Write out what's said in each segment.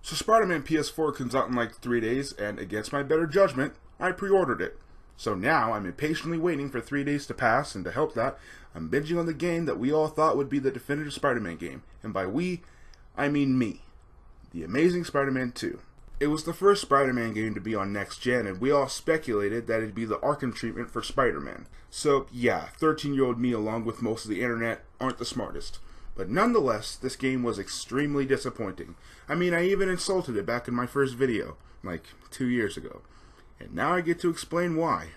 So Spider-Man PS4 comes out in like 3 days, and against my better judgment, I pre-ordered it. So now I'm impatiently waiting for 3 days to pass, and to help that, I'm binging on the game that we all thought would be the definitive Spider-Man game. And by we, I mean me. The Amazing Spider-Man 2. It was the first Spider-Man game to be on next gen, and we all speculated that it'd be the Arkham treatment for Spider-Man. So yeah, 13-year-old me along with most of the internet aren't the smartest. But nonetheless, this game was extremely disappointing. I mean, I even insulted it back in my first video, like 2 years ago. And now I get to explain why.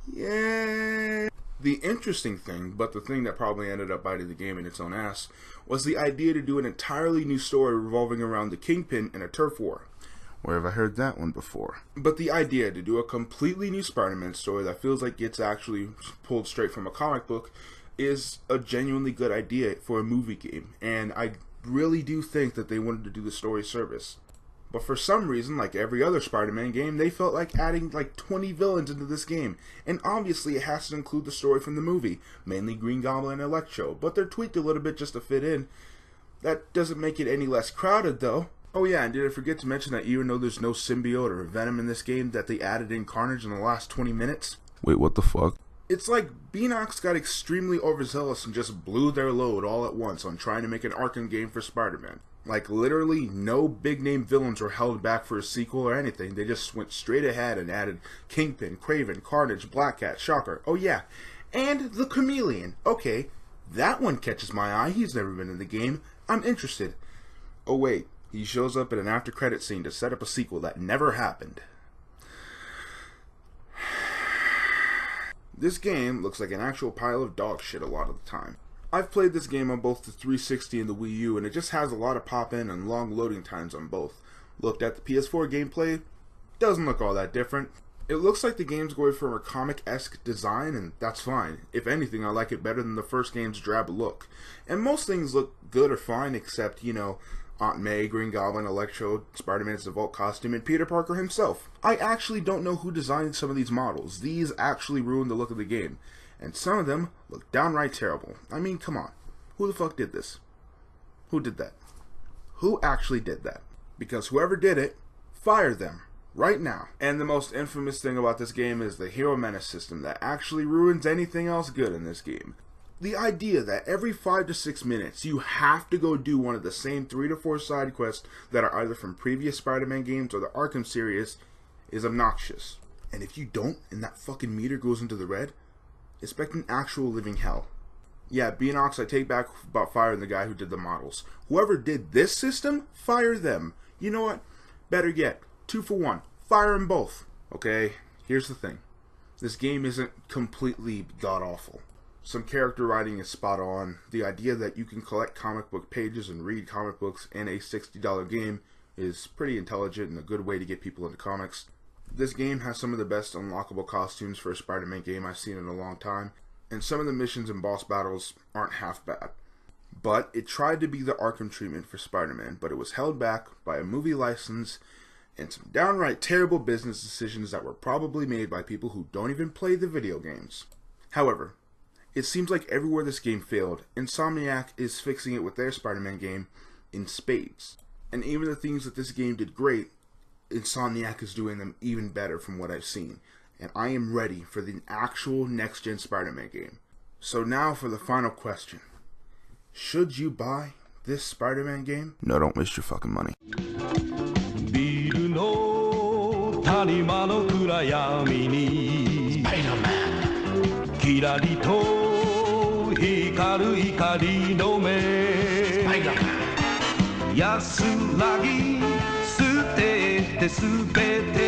Yay! The interesting thing, but the thing that probably ended up biting the game in its own ass, was the idea to do an entirely new story revolving around the Kingpin and a turf war. Where have I heard that one before? But the idea to do a completely new Spider-Man story that feels like it's actually pulled straight from a comic book is a genuinely good idea for a movie game, and I really do think that they wanted to do the story service. But for some reason, like every other Spider-Man game, they felt like adding like 20 villains into this game, and obviously it has to include the story from the movie, mainly Green Goblin and Electro, but they're tweaked a little bit just to fit in. That doesn't make it any less crowded though. Oh yeah, and did I forget to mention that even though there's no symbiote or venom in this game, that they added in Carnage in the last 20 minutes? Wait, what the fuck? It's like Menace got extremely overzealous and just blew their load all at once on trying to make an Arkham game for Spider-Man. Like literally no big name villains were held back for a sequel or anything. They just went straight ahead and added Kingpin, Kraven, Carnage, Black Cat, Shocker. Oh yeah, and the Chameleon. Okay, that one catches my eye. He's never been in the game. I'm interested. Oh wait, he shows up in an after credit scene to set up a sequel that never happened. This game looks like an actual pile of dog shit a lot of the time. I've played this game on both the 360 and the Wii U, and it just has a lot of pop-in and long loading times on both. Looked at the PS4 gameplay, doesn't look all that different. It looks like the game's going for a comic-esque design, and that's fine. If anything, I like it better than the first game's drab look. And most things look good or fine, except, you know, Aunt May, Green Goblin, Electro, Spider-Man's default costume, and Peter Parker himself. I actually don't know who designed some of these models. These actually ruined the look of the game. And some of them look downright terrible. I mean, come on. Who the fuck did this? Who did that? Who actually did that? Because whoever did it, fire them. Right now. And the most infamous thing about this game is the Hero Menace system that actually ruins anything else good in this game. The idea that every 5 to 6 minutes you have to go do one of the same 3 to 4 side quests that are either from previous Spider-Man games or the Arkham series is obnoxious. And if you don't, and that fucking meter goes into the red, expect an actual living hell. Yeah, Beanox, I take back about firing the guy who did the models. Whoever did this system, fire them. You know what? Better yet, 2 for 1. Fire them both. Okay, here's the thing. This game isn't completely god-awful. Some character writing is spot on. The idea that you can collect comic book pages and read comic books in a $60 game is pretty intelligent and a good way to get people into comics. This game has some of the best unlockable costumes for a Spider-Man game I've seen in a long time, and some of the missions and boss battles aren't half bad. But it tried to be the Arkham treatment for Spider-Man, but it was held back by a movie license and some downright terrible business decisions that were probably made by people who don't even play the video games. However, it seems like everywhere this game failed, Insomniac is fixing it with their Spider-Man game in spades. And even the things that this game did great, Insomniac is doing them even better from what I've seen. And I am ready for the actual next-gen Spider-Man game. So now for the final question. Should you buy this Spider-Man game? No, don't waste your fucking money. Spider-Man. キラリと光る光の目 Spider-Man. 安らぎ捨ててすべて